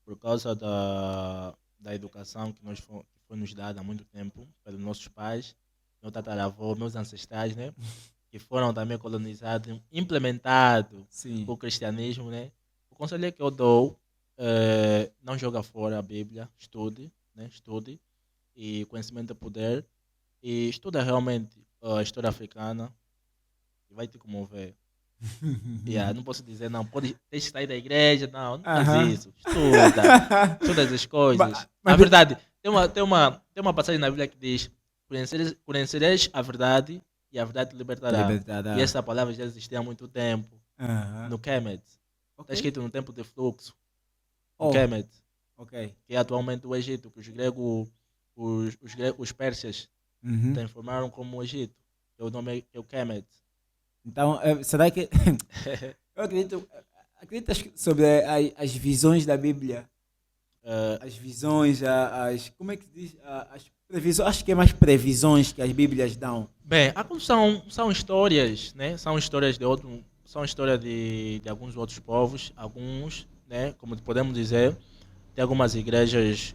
S3: por causa da educação que foi nos dada há muito tempo pelos nossos pais, meu tataravô, meus ancestrais, né? Que foram também colonizados, implementados
S2: Sim.
S3: o cristianismo, né? O conselho que eu dou, não joga fora a Bíblia, estude, né? Estude, e conhecimento é poder, e estuda realmente a história africana, e vai te comover. Não posso dizer, não, tens que sair da igreja, não faz isso, estuda as coisas. Na verdade, tem uma passagem na Bíblia que diz, conhecereis a verdade, e a verdade te libertará. E essa palavra já existia há muito tempo. No Kemet. Está escrito no tempo de fluxo. No Kemet. Que é atualmente o Egito, que os gregos, os persas transformaram como o Egito. O nome é o Kemet.
S2: Então, será que... eu acreditas sobre as visões da Bíblia? As visões, como é que se diz? As previsões, acho que é mais previsões que as Bíblias dão.
S3: Bem, são histórias, né? São histórias de alguns outros povos, alguns, né? Como podemos dizer, Tem algumas igrejas,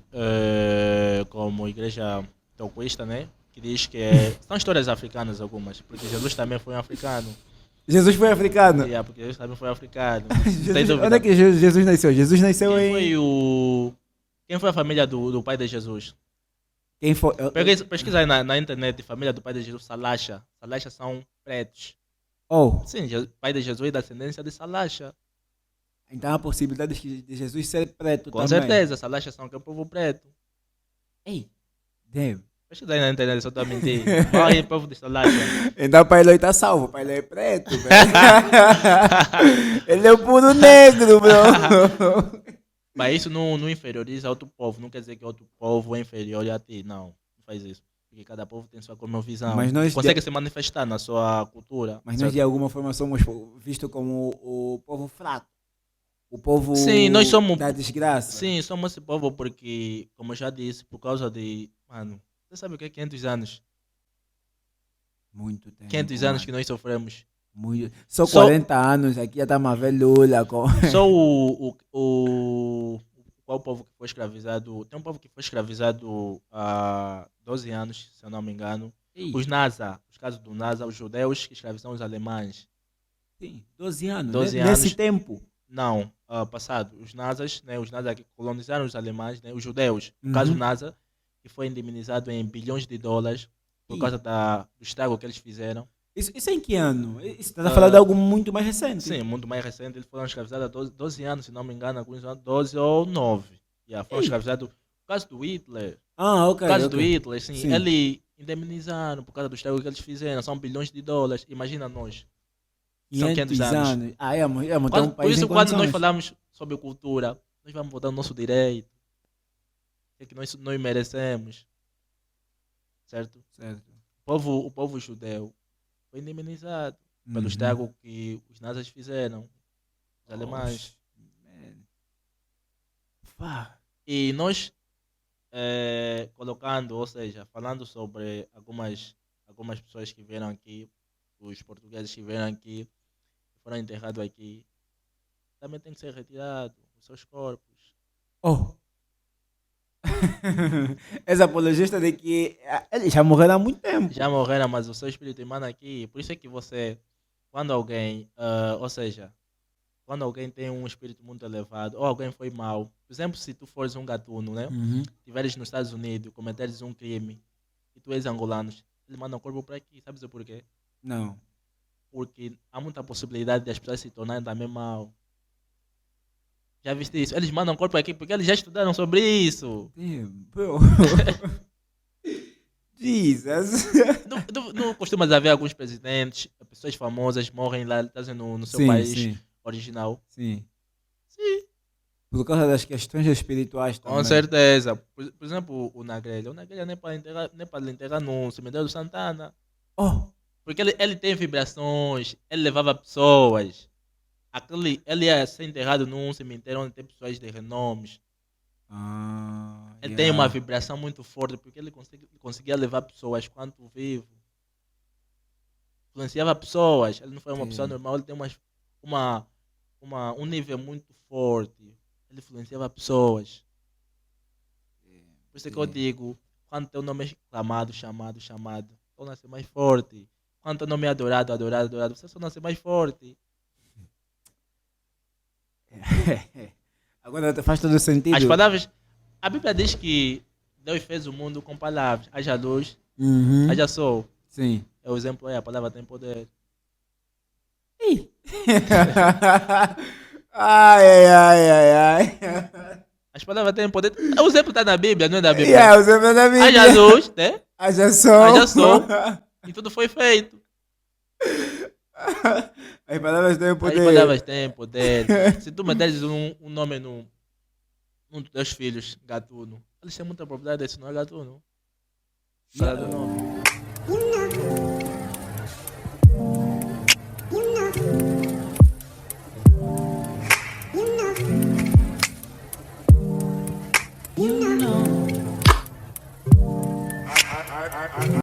S3: como a igreja teoquista, né? Que diz que são histórias africanas algumas, porque Jesus também foi um africano.
S2: Jesus foi africano.
S3: Yeah, porque Jesus também foi africano. Não tem
S2: Jesus,
S3: dúvida.
S2: onde é que Jesus nasceu? Jesus nasceu
S3: Quem
S2: em.
S3: foi o. Quem foi a família do pai de Jesus?
S2: Quem foi?
S3: Pesquisa aí na internet, família do pai de Jesus, Salasha. Salasha são pretos.
S2: Oh,
S3: Sim, pai de Jesus é da ascendência de Salasha.
S2: então há possibilidade de Jesus ser preto
S3: Com
S2: também.
S3: certeza, Salasha são que é o povo preto.
S2: Ei, damn.
S3: Pesquisa aí na internet, só estou a mentir. Vai, povo de Salasha.
S2: Então o pai Loi tá salvo, o pai Loi é preto, velho. Ele é o puro negro, bro.
S3: Mas isso não inferioriza outro povo. Não quer dizer que outro povo é inferior a ti. Não, não faz isso. Porque cada povo tem sua cosmovisão.
S2: Mas nós
S3: Consegue se manifestar na sua cultura.
S2: Mas nós
S3: certo?
S2: de alguma forma somos vistos como o povo fraco. O povo
S3: Sim, nós somos.
S2: da desgraça.
S3: Sim, somos esse povo porque, como eu já disse, por causa de. Mano, você sabe o que é 500 anos?
S2: Muito tempo.
S3: 500 anos que nós sofremos.
S2: Muito. Só
S3: Só-
S2: 40 anos aqui já estamos a ver Lula.
S3: Só qual povo que foi escravizado? Tem um povo que foi escravizado há 12 anos, se eu não me engano. Os NASA, os casos do NASA, os judeus que escravizaram os alemães.
S2: Sim, 12 anos.
S3: 12
S2: Nesse
S3: anos.
S2: tempo.
S3: Não, passado. Os NASAs, né, os NASA que colonizaram os alemães, né, os judeus. No
S2: Uhum.
S3: caso NASA, que foi indemnizado em bilhões de dólares por
S2: Ih.
S3: causa do estrago que eles fizeram.
S2: Isso é em que ano? Isso está a falar de algo muito mais recente.
S3: Sim, muito mais recente. Eles foram escravizados há 12 anos, se não me engano, alguns anos, 12 ou 9. Foram
S2: Ei.
S3: escravizados. Por causa do Hitler.
S2: Ah, ok.
S3: Por causa
S2: ok.
S3: do Hitler, sim,
S2: Sim.
S3: ele indemnizaram por causa do estrago que eles fizeram. São bilhões de dólares. Imagina nós. São 500 anos.
S2: Ah, é um
S3: Por
S2: país
S3: isso,
S2: em
S3: quando nós
S2: condições.
S3: falamos sobre cultura, nós vamos votar no nosso direito. O que nós merecemos. Certo?
S2: Certo.
S3: O povo judeu foi indemnizado pelo
S2: Uhum.
S3: estrago que os nazis fizeram. Os alemães.
S2: Man. Fuck.
S3: E nós, colocando, ou seja, falando sobre algumas pessoas que vieram aqui, os portugueses que vieram aqui, foram enterrados aqui, também tem que ser retirado os seus corpos.
S2: Oh. És apologista de que eles já morreram há muito tempo.
S3: Já morreram, mas o seu espírito emana aqui. Por isso é que você, quando alguém, ou seja, quando alguém tem um espírito muito elevado, ou alguém foi mal, por exemplo, se tu fores um gatuno, né?
S2: Uhum.
S3: Estiveres nos Estados Unidos, cometeres um crime, e tu és angolano, ele manda o corpo para aqui. Sabes o porquê?
S2: Não.
S3: Porque há muita possibilidade de as pessoas se tornarem também mal. Já viste isso? Eles mandam o corpo aqui porque eles já estudaram sobre isso.
S2: Damn, bro. Jesus.
S3: Não costumas haver alguns presidentes, pessoas famosas morrem lá, estás no seu
S2: Sim,
S3: país
S2: sim,
S3: original.
S2: sim.
S3: Sim.
S2: Por causa das questões espirituais também.
S3: Com certeza. Por exemplo, o Nagrelha. O Nagrelha nem para lhe enterrar no cemitério do Santana.
S2: Oh.
S3: Porque ele tem vibrações, ele levava pessoas. Ele ia ser enterrado num cemitério onde tem pessoas de renomes. Ele tem uma vibração muito forte, porque ele conseguia levar pessoas quanto vivo. Influenciava pessoas. Ele não foi uma
S2: Sim.
S3: pessoa normal, ele tem um nível muito forte. Ele influenciava pessoas. Por isso é que eu digo, quando teu nome é clamado, chamado, torna-se mais forte. Quando teu nome é adorado, você torna-se mais forte.
S2: Agora faz todo sentido.
S3: As palavras, a Bíblia diz que Deus fez o mundo com palavras. Haja luz,
S2: Uhum.
S3: haja sol.
S2: Sim.
S3: É o exemplo, a palavra tem poder.
S2: Ih. ai.
S3: As palavras têm poder. O exemplo está na Bíblia, não é da Bíblia.
S2: Yeah, você vai na Bíblia.
S3: Haja luz, né?
S2: Haja sol.
S3: Haja sol. E tudo foi feito.
S2: As palavras têm
S3: As
S2: poder.
S3: palavras têm poder. Se tu meteres um nome num dos teus filhos, Gatuno, eles têm muita probabilidade de se não é Gatuno. Fala do nome.